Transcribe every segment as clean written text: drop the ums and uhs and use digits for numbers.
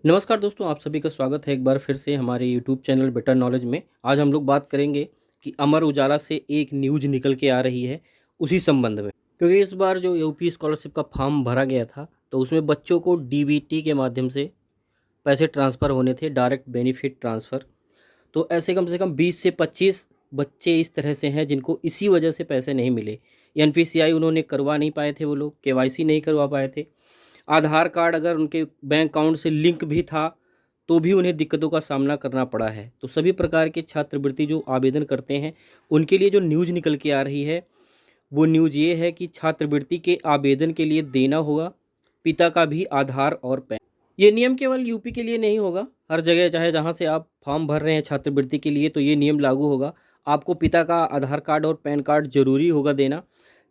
नमस्कार दोस्तों, आप सभी का स्वागत है एक बार फिर से हमारे यूट्यूब चैनल बेटर नॉलेज में। आज हम लोग बात करेंगे कि अमर उजाला से एक न्यूज़ निकल के आ रही है उसी संबंध में। क्योंकि इस बार जो यूपी स्कॉलरशिप का फॉर्म भरा गया था तो उसमें बच्चों को डीबीटी के माध्यम से पैसे ट्रांसफ़र होने थे, डायरेक्ट बेनिफिट ट्रांसफ़र। तो ऐसे कम से कम 20 से 25 बच्चे इस तरह से हैं जिनको इसी वजह से पैसे नहीं मिले। एनपीसीआई उन्होंने करवा नहीं पाए थे, वो लोग केवाईसी नहीं करवा पाए थे। आधार कार्ड अगर उनके बैंक अकाउंट से लिंक भी था तो भी उन्हें दिक्कतों का सामना करना पड़ा है। तो सभी प्रकार के छात्रवृत्ति जो आवेदन करते हैं उनके लिए जो न्यूज़ निकल के आ रही है वो न्यूज़ ये है कि छात्रवृत्ति के आवेदन के लिए देना होगा पिता का भी आधार और पैन। ये नियम केवल यूपी के लिए नहीं होगा, हर जगह चाहे जहाँ से आप फॉर्म भर रहे हैं छात्रवृत्ति के लिए तो ये नियम लागू होगा। आपको पिता का आधार कार्ड और पैन कार्ड ज़रूरी होगा देना,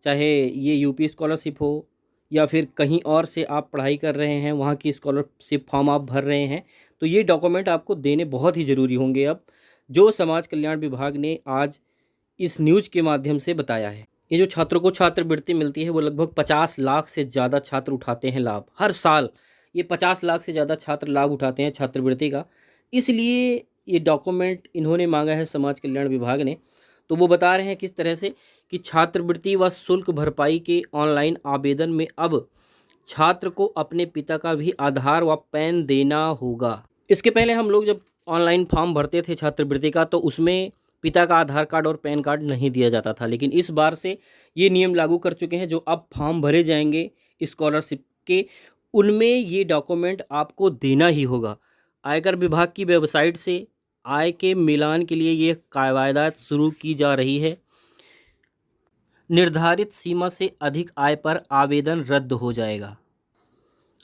चाहे ये यूपी स्कॉलरशिप हो या फिर कहीं और से आप पढ़ाई कर रहे हैं, वहाँ की स्कॉलरशिप फॉर्म आप भर रहे हैं, तो ये डॉक्यूमेंट आपको देने बहुत ही ज़रूरी होंगे। अब जो समाज कल्याण विभाग ने आज इस न्यूज़ के माध्यम से बताया है, ये जो छात्रों को छात्रवृत्ति मिलती है वो लगभग 50 लाख से ज़्यादा छात्र उठाते हैं लाभ हर साल। ये 50 लाख से ज़्यादा छात्र लाभ उठाते हैं छात्रवृत्ति का, इसलिए ये डॉक्यूमेंट इन्होंने मांगा है समाज कल्याण विभाग ने। तो वो बता रहे हैं किस तरह से कि छात्रवृत्ति व शुल्क भरपाई के ऑनलाइन आवेदन में अब छात्र को अपने पिता का भी आधार व पैन देना होगा। इसके पहले हम लोग जब ऑनलाइन फॉर्म भरते थे छात्रवृत्ति का तो उसमें पिता का आधार कार्ड और पैन कार्ड नहीं दिया जाता था, लेकिन इस बार से ये नियम लागू कर चुके हैं। जो अब फॉर्म भरे जाएंगे स्कॉलरशिप के उनमें ये डॉक्यूमेंट आपको देना ही होगा। आयकर विभाग की वेबसाइट से आय के मिलान के लिए ये कायदात शुरू की जा रही है। निर्धारित सीमा से अधिक आय पर आवेदन रद्द हो जाएगा।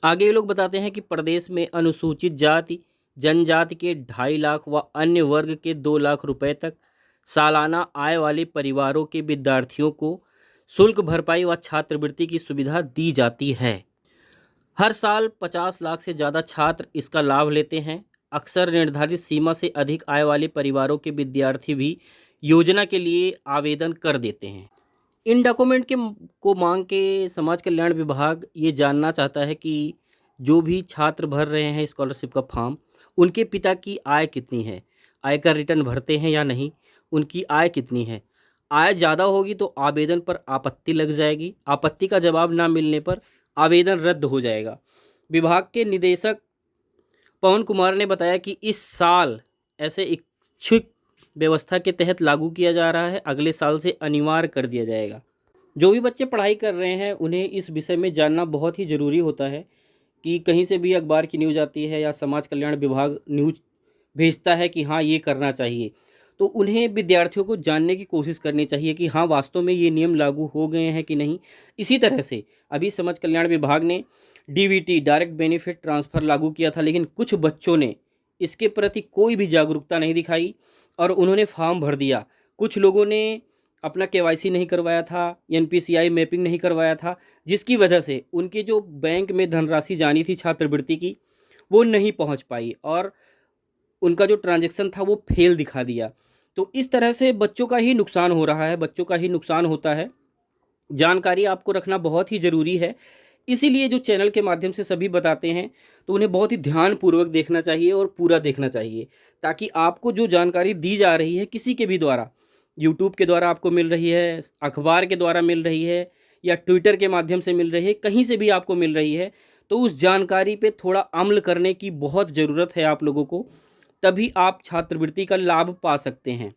आगे ये लोग बताते हैं कि प्रदेश में अनुसूचित जाति जनजाति के 2.5 लाख व अन्य वर्ग के 2 लाख रुपए तक सालाना आय वाले परिवारों के विद्यार्थियों को शुल्क भरपाई व छात्रवृत्ति की सुविधा दी जाती है। हर साल 50 लाख से ज़्यादा छात्र इसका लाभ लेते हैं। अक्सर निर्धारित सीमा से अधिक आय वाले परिवारों के विद्यार्थी भी योजना के लिए आवेदन कर देते हैं। इन डॉक्यूमेंट के को मांग के समाज कल्याण विभाग ये जानना चाहता है कि जो भी छात्र भर रहे हैं स्कॉलरशिप का फॉर्म, उनके पिता की आय कितनी है, आयकर रिटर्न भरते हैं या नहीं, उनकी आय कितनी है। आय ज़्यादा होगी तो आवेदन पर आपत्ति लग जाएगी, आपत्ति का जवाब ना मिलने पर आवेदन रद्द हो जाएगा। विभाग के निदेशक पवन कुमार ने बताया कि इस साल ऐसे इच्छुक व्यवस्था के तहत लागू किया जा रहा है, अगले साल से अनिवार्य कर दिया जाएगा। जो भी बच्चे पढ़ाई कर रहे हैं उन्हें इस विषय में जानना बहुत ही ज़रूरी होता है कि कहीं से भी अखबार की न्यूज़ आती है या समाज कल्याण विभाग न्यूज़ भेजता है कि हाँ ये करना चाहिए, तो उन्हें विद्यार्थियों को जानने की कोशिश करनी चाहिए कि हाँ वास्तव में ये नियम लागू हो गए हैं कि नहीं। इसी तरह से अभी समाज कल्याण विभाग ने डीबीटी डायरेक्ट बेनिफिट ट्रांसफ़र लागू किया था, लेकिन कुछ बच्चों ने इसके प्रति कोई भी जागरूकता नहीं दिखाई और उन्होंने फॉर्म भर दिया। कुछ लोगों ने अपना केवाईसी नहीं करवाया था, एनपीसीआई मैपिंग नहीं करवाया था, जिसकी वजह से उनके जो बैंक में धनराशि जानी थी छात्रवृत्ति की वो नहीं पहुंच पाई और उनका जो ट्रांजैक्शन था वो फेल दिखा दिया। तो इस तरह से बच्चों का ही नुकसान हो रहा है, बच्चों का ही नुकसान होता है। जानकारी आपको रखना बहुत ही ज़रूरी है, इसीलिए जो चैनल के माध्यम से सभी बताते हैं तो उन्हें बहुत ही ध्यानपूर्वक देखना चाहिए और पूरा देखना चाहिए, ताकि आपको जो जानकारी दी जा रही है किसी के भी द्वारा, यूट्यूब के द्वारा आपको मिल रही है, अखबार के द्वारा मिल रही है या ट्विटर के माध्यम से मिल रही है, कहीं से भी आपको मिल रही है, तो उस जानकारी पे थोड़ा अमल करने की बहुत ज़रूरत है आप लोगों को, तभी आप छात्रवृत्ति का लाभ पा सकते हैं।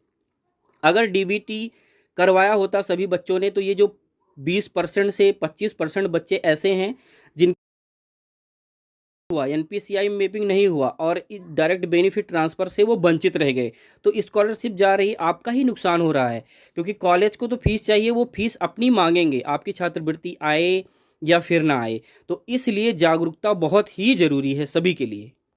अगर डीबीटी करवाया होता सभी बच्चों ने तो ये जो 20% से 25% बच्चे ऐसे हैं जिन हुआ एनपीसीआई मैपिंग नहीं हुआ और डायरेक्ट बेनिफिट ट्रांसफ़र से वो वंचित रह गए। तो स्कॉलरशिप जा रही, आपका ही नुकसान हो रहा है, क्योंकि कॉलेज को तो फीस चाहिए, वो फीस अपनी मांगेंगे, आपकी छात्रवृत्ति आए या फिर ना आए। तो इसलिए जागरूकता बहुत ही ज़रूरी है सभी के लिए।